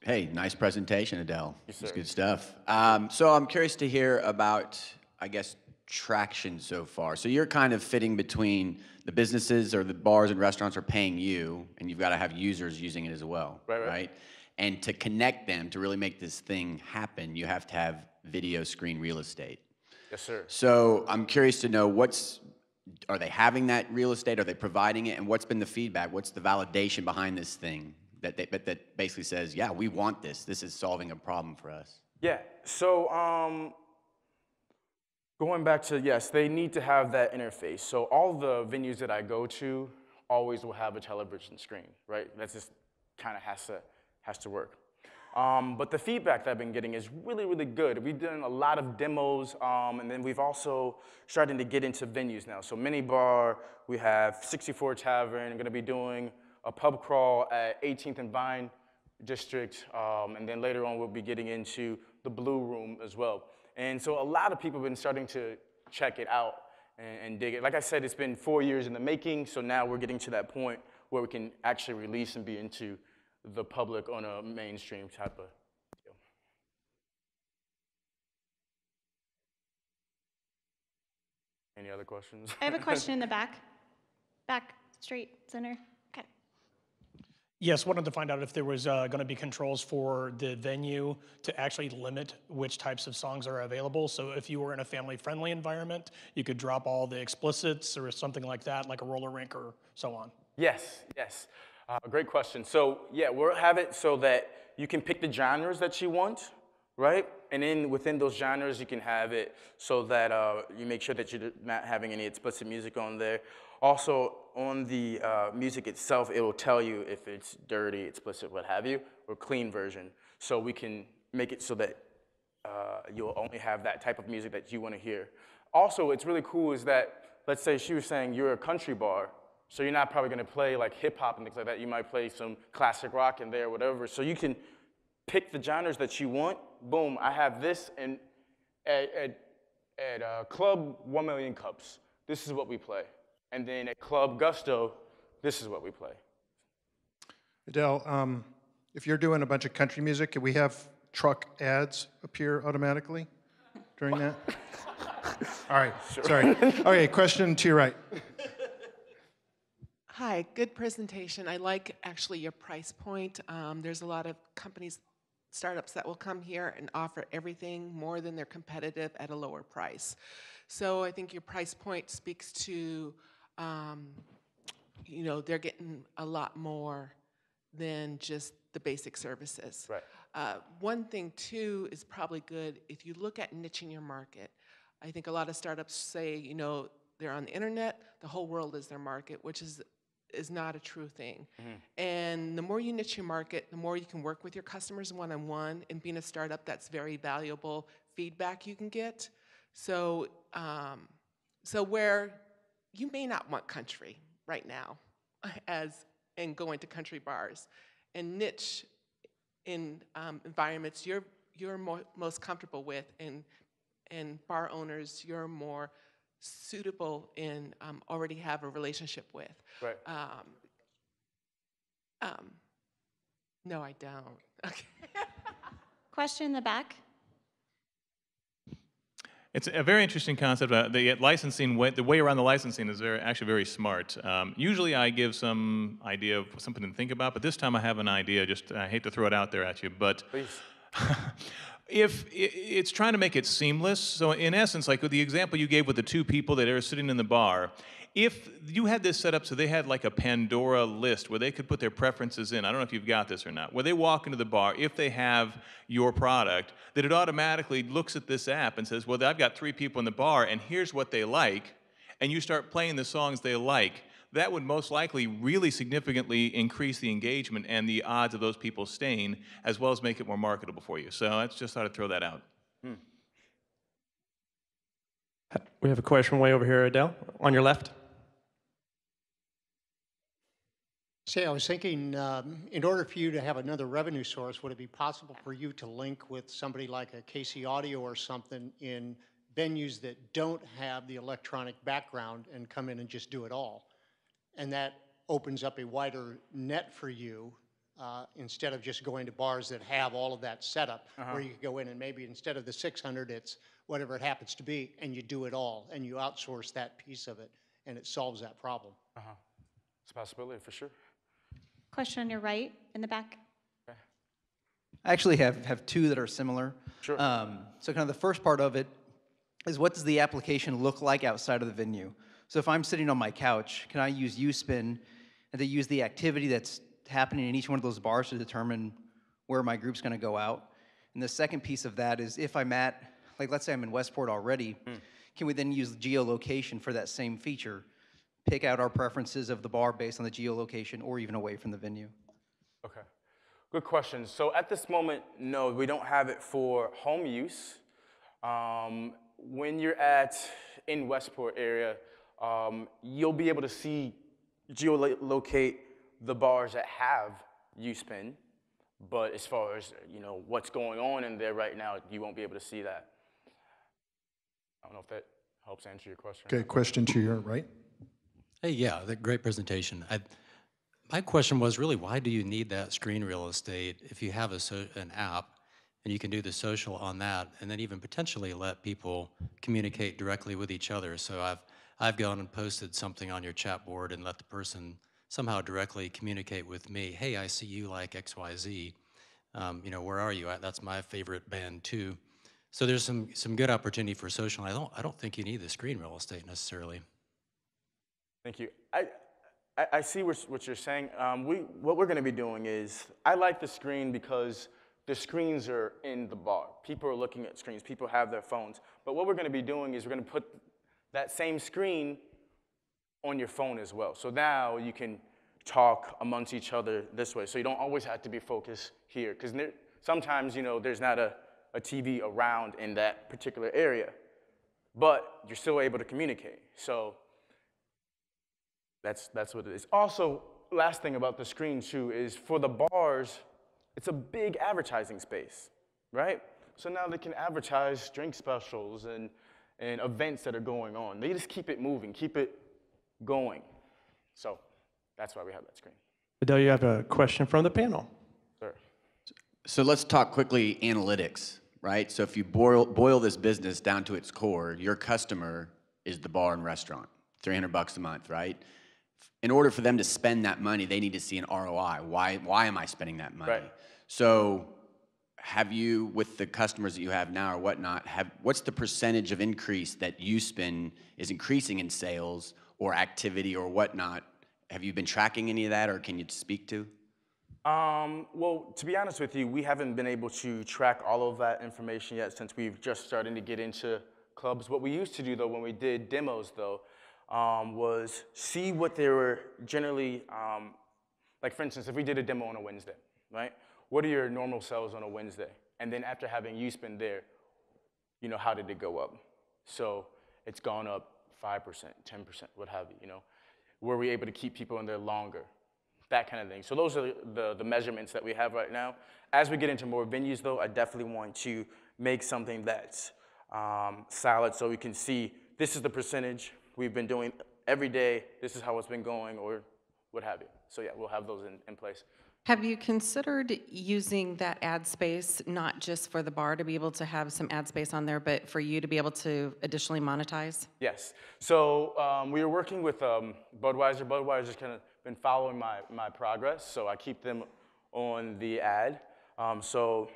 Hey, nice presentation, Adele. Yes, sir. It's good stuff. So I'm curious to hear about, I guess, traction so far. So you're kind of fitting between the businesses or the bars and restaurants are paying you, and you've got to have users using it as well, right? And to connect them, to really make this thing happen, you have to have video screen real estate. Yes, sir. So I'm curious to know are they having that real estate? Are they providing it? And what's been the feedback? What's the validation behind this thing that basically says, yeah, we want this. This is solving a problem for us. Yeah, so going back to, yes, they need to have that interface. So all the venues that I go to always will have a television screen, right? That just kind of has to work. But the feedback that I've been getting is really, really good. We've done a lot of demos, and then we've also starting to get into venues now. So Mini Bar, we have 64 Tavern, going to be doing a pub crawl at 18th and Vine District, and then later on we'll be getting into the Blue Room as well. And so a lot of people have been starting to check it out and dig it. Like I said, it's been 4 years in the making, so now we're getting to that point where we can actually release and be into the public on a mainstream type of deal. Any other questions? I have a question in the back. Back, straight, center. Okay. Yes, wanted to find out if there was going to be controls for the venue to actually limit which types of songs are available. So if you were in a family-friendly environment, you could drop all the explicits or something like that, like a roller rink or so on. Yes, yes. Great question. So yeah, we'll have it so that you can pick the genres that you want, right? And then within those genres, you can have it so that you make sure that you're not having any explicit music on there. Also, on the music itself, it will tell you if it's dirty, explicit, what have you, or clean version. So we can make it so that you'll only have that type of music that you want to hear. Also, what's really cool is that, let's say she was saying you're a country bar, so you're not probably going to play like hip hop and things like that. You might play some classic rock in there, whatever. So you can pick the genres that you want. Boom, I have this, and at Club 1 Million Cups, this is what we play. And then at Club Gusto, this is what we play. Adele, if you're doing a bunch of country music, can we have truck ads appear automatically during that? All right, Sure. Sorry. Okay, question to your right. Hi, good presentation. I like actually your price point. There's a lot of companies, startups that will come here and offer everything more than they're competitive at a lower price. So I think your price point speaks to you know, they're getting a lot more than just the basic services. Right. One thing too is probably good if you look at niching your market. I think a lot of startups say, you know, they're on the internet, the whole world is their market, which is not a true thing. And the more you niche your market, the more you can work with your customers one-on-one, and being a startup, that's very valuable feedback you can get. So, so where you may not want country right now, and go into country bars, and niche in environments you're most comfortable with, and bar owners you're more suitable in, already have a relationship with. Right. No, I don't. Okay. Question in the back. It's a very interesting concept. The licensing, the way around the licensing is actually very smart. Usually I give some idea of something to think about, but this time I have an idea. I hate to throw it out there at you, but if it's trying to make it seamless. So in essence, like with the example you gave with the two people that are sitting in the bar, if you had this set up so they had like a Pandora list where they could put their preferences in, I don't know if you've got this or not, where they walk into the bar, if they have your product, that it automatically looks at this app and says, well, I've got 3 people in the bar and here's what they like, and you start playing the songs they like, that would most likely really significantly increase the engagement and the odds of those people staying, as well as make it more marketable for you. So I just thought I'd throw that out. We have a question way over here, Adele, on your left. Say, I was thinking, in order for you to have another revenue source, would it be possible for you to link with somebody like a KC Audio or something in venues that don't have the electronic background and come in and just do it all? And that opens up a wider net for you instead of just going to bars that have all of that setup, where you could go in and maybe instead of the 600, it's whatever it happens to be, and you do it all, and you outsource that piece of it, and it solves that problem. It's a possibility for sure. Question on your right in the back. I actually have two that are similar. Sure. So kind of the first part of it is, what does the application look like outside of the venue? So if I'm sitting on my couch, can I use USpin and to use the activity that's happening in each one of those bars to determine where my group's going to go out? And the second piece of that is, if I'm at, like let's say I'm in Westport already, can we then use geolocation for that same feature? Pick out our preferences of the bar based on the geolocation, or even away from the venue. Okay, good question. So at this moment, no, we don't have it for home use. When you're in Westport area, you'll be able to see, geolocate the bars that have USpin, but as far as what's going on in there right now, you won't be able to see that. I don't know if that helps answer your question. Okay, question to your right. Hey, yeah, great presentation. My question was really, why do you need that screen real estate if you have an app and you can do the social on that, and then even potentially let people communicate directly with each other? So I've gone and posted something on your chat board and let the person somehow directly communicate with me. Hey, I see you like XYZ. Where are you at? That's my favorite band too. So there's some good opportunity for social. I don't think you need the screen real estate necessarily. Thank you. I see what you're saying. What we're going to be doing is, I like the screen because the screens are in the bar. People are looking at screens. People have their phones. But what we're going to be doing is we're going to put that same screen on your phone as well. So now you can talk amongst each other this way. So you don't always have to be focused here. Because sometimes, there's not a TV around in that particular area. But you're still able to communicate. So that's what it is. Also, last thing about the screen too is, for the bars, it's a big advertising space, right? So now they can advertise drink specials and events that are going on. They just keep it moving, keep it going. So that's why we have that screen. Adele, you have a question from the panel. Sure. So let's talk quickly analytics, right? So if you boil this business down to its core, your customer is the bar and restaurant, $300 a month, right? In order for them to spend that money, they need to see an ROI. Why am I spending that money? Right. So have you, with the customers that you have now or whatnot, what's the percentage of increase that USpin is increasing in sales or activity or whatnot. Have you been tracking any of that, or can you speak to? Well, to be honest with you, we haven't been able to track all of that information yet since we've just started to get into clubs. What we used to do, though, when we did demos, though, was see what they were generally, like for instance, if we did a demo on a Wednesday, right? What are your normal sales on a Wednesday? And then after having USpin there, you know, how did it go up? So it's gone up 5%, 10%, what have you, you know? Were we able to keep people in there longer? That kind of thing. So those are the measurements that we have right now. As we get into more venues, though, I definitely want to make something that's solid so we can see this is the percentage we've been doing every day, this is how it's been going, or what have you. So yeah, we'll have those in place. Have you considered using that ad space, not just for the bar to be able to have some ad space on there, but for you to be able to additionally monetize? Yes. So we were working with Budweiser. Budweiser's kind of been following my progress, so I keep them on the ad. So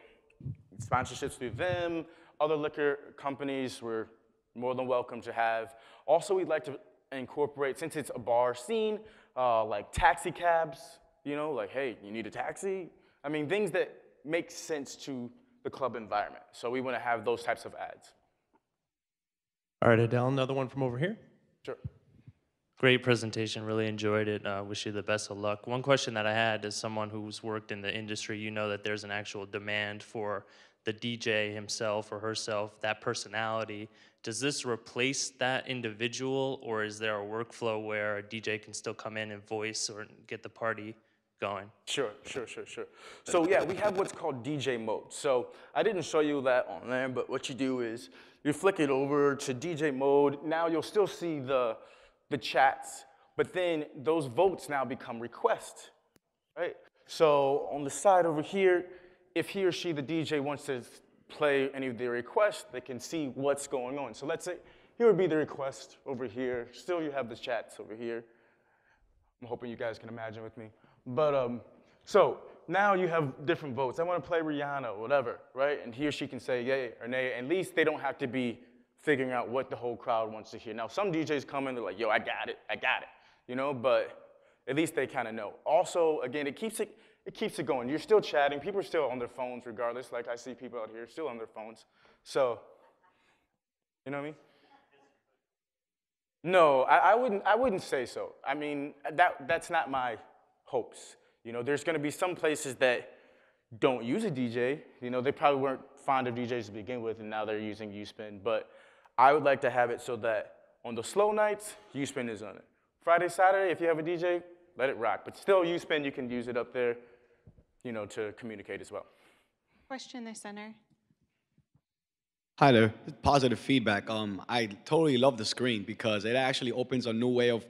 sponsorships through them, other liquor companies we're more than welcome to have. Also, we'd like to incorporate, since it's a bar scene, like taxi cabs, you know, like, hey, you need a taxi? I mean, things that make sense to the club environment. So we want to have those types of ads. All right, Adele, another one from over here. Sure. Great presentation, really enjoyed it. Wish you the best of luck. One question that I had, as someone who's worked in the industry, you know that there's an actual demand for the DJ himself or herself, that personality. Does this replace that individual, or is there a workflow where a DJ can still come in and voice or get the party going? Sure. So yeah, we have what's called DJ mode. So I didn't show you that on there, but what you do is you flick it over to DJ mode. Now you'll still see the chats, but then those votes now become requests, right? So on the side over here, if he or she, the DJ, wants to play any of their requests, they can see what's going on. So let's say, here would be the request over here. Still, you have the chats over here. I'm hoping you guys can imagine with me. But, so now you have different votes. I want to play Rihanna or whatever, right? And he or she can say yay or nay. At least they don't have to be figuring out what the whole crowd wants to hear. Now, some DJs come in, they're like, yo, I got it, you know? But at least they kind of know. Also, again, it keeps it going. You're still chatting. People are still on their phones regardless. Like I see people out here still on their phones. So, you know what I mean? No, I wouldn't say so. I mean, that's not my hopes. You know, there's going to be some places that don't use a DJ. You know, they probably weren't fond of DJs to begin with, and now they're using USpin. But I would like to have it so that on the slow nights, USpin is on it. Friday, Saturday, if you have a DJ, let it rock. But still, USpin, you can use it up there, you know, to communicate as well. Question in the center. Hi there. Positive feedback. I totally love the screen because it actually opens a new way of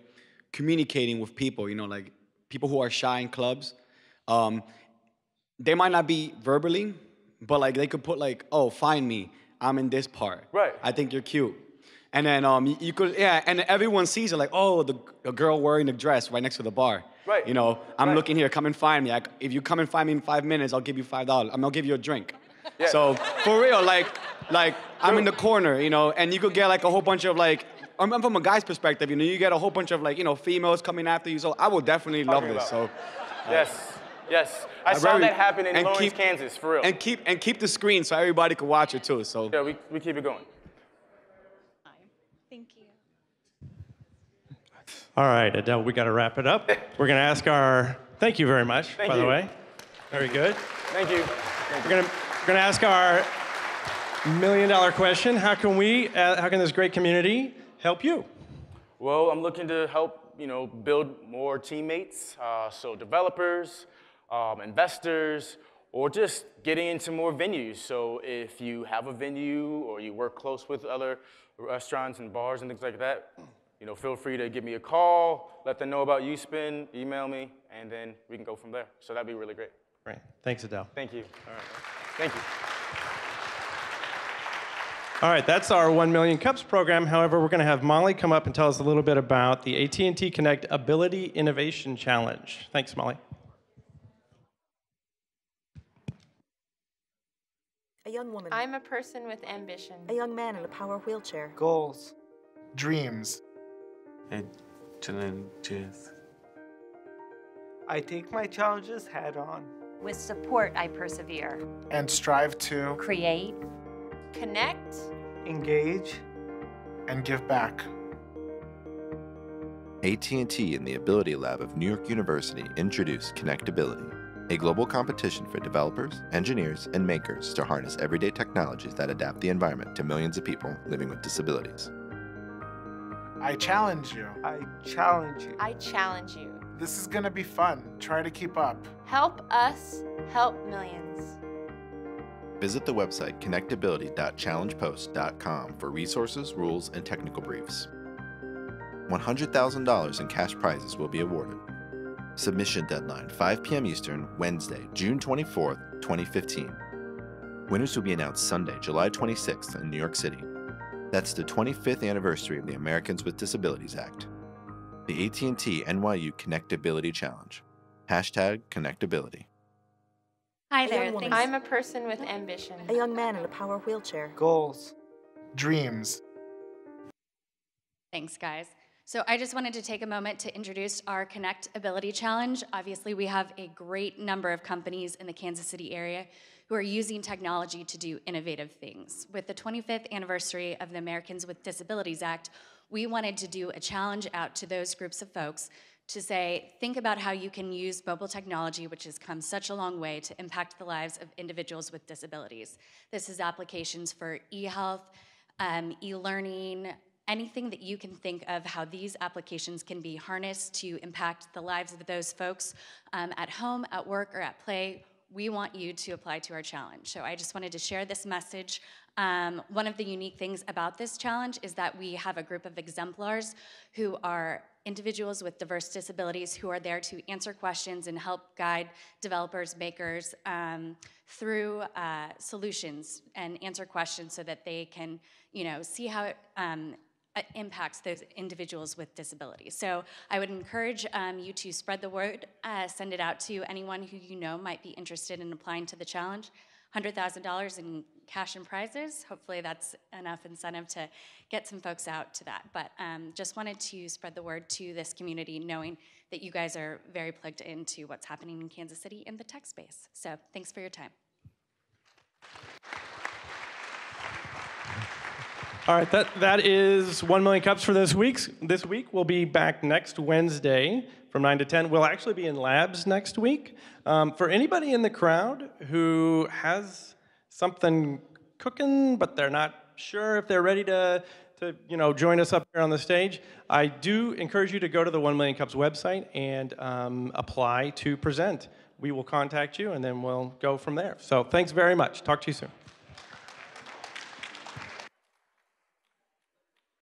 communicating with people, you know, like people who are shy in clubs. They might not be verbally, but like they could put like, oh, find me, I'm in this part. Right. I think you're cute. And then you could, yeah, and everyone sees it like, oh, the girl wearing the dress right next to the bar. Right. You know, I'm looking here, come and find me. If you come and find me in 5 minutes, I'll give you $5. I'll give you a drink. Yeah. So for real, like I'm in the corner, you know, and you could get like a whole bunch of like, I'm from a guy's perspective, you know, you get a whole bunch of like, you know, females coming after you. So I would definitely love this. So. Yes. I saw that happen in Lawrence, Kansas, for real. And keep the screen so everybody can watch it too. So. Yeah, we keep it going. Thank you. All right, Adele, we got to wrap it up. We're going to ask our, thank you very much, by the way. Very good. Thank you. We're going to ask our $1 million question. How can this great community help you? Well, I'm looking to help, you know, build more teammates, so developers, investors, or just getting into more venues. So if you have a venue or you work close with other restaurants and bars and things like that, you know, feel free to give me a call, let them know about USpin, email me, and then we can go from there. So that'd be really great. Great. Thanks, Adele. Thank you. All right. Thank you. All right, that's our 1 Million Cups program. However, we're going to have Molly come up and tell us a little bit about the AT&T Connect Ability Innovation Challenge. Thanks, Molly. A young woman. I'm a person with ambition. A young man in a power wheelchair. Goals. Dreams. A challenges. I take my challenges head on. With support, I persevere. And strive to Create. Connect. Engage. And give back. AT&T and the Ability Lab of New York University introduced Connectability, a global competition for developers, engineers, and makers to harness everyday technologies that adapt the environment to millions of people living with disabilities. I challenge you. I challenge you. I challenge you. This is gonna be fun. Try to keep up. Help us help millions. Visit the website connectability.challengepost.com for resources, rules, and technical briefs. $100,000 in cash prizes will be awarded. Submission deadline 5 p.m. Eastern, Wednesday, June 24th, 2015. Winners will be announced Sunday, July 26th in New York City. That's the 25th anniversary of the Americans with Disabilities Act. The AT&T NYU Connectability Challenge. #Connectability. Hi there. I'm a person with ambition. A young man in a power wheelchair. Goals. Dreams. Thanks, guys. So I just wanted to take a moment to introduce our Connectability Challenge. Obviously, we have a great number of companies in the Kansas City area who are using technology to do innovative things. With the 25th anniversary of the Americans with Disabilities Act, we wanted to do a challenge out to those groups of folks to say, think about how you can use mobile technology, which has come such a long way, to impact the lives of individuals with disabilities. This is applications for e-health, e-learning, anything that you can think of how these applications can be harnessed to impact the lives of those folks at home, at work, or at play. We want you to apply to our challenge. So I just wanted to share this message. One of the unique things about this challenge is that we have a group of exemplars who are individuals with diverse disabilities who are there to answer questions and help guide developers, makers through solutions and answer questions so that they can, see how it impacts those individuals with disabilities. So I would encourage you to spread the word, send it out to anyone who you know might be interested in applying to the challenge. $100,000 in cash and prizes. Hopefully that's enough incentive to get some folks out to that. But just wanted to spread the word to this community, knowing that you guys are very plugged into what's happening in Kansas City in the tech space. So thanks for your time. All right, that is 1 million cups for this week. This week we'll be back next Wednesday from 9 to 10. We'll actually be in labs next week. For anybody in the crowd who has something cooking, but they're not sure if they're ready to join us up here on the stage, I do encourage you to go to the 1 Million Cups website and apply to present. We will contact you, and then we'll go from there. So thanks very much. Talk to you soon.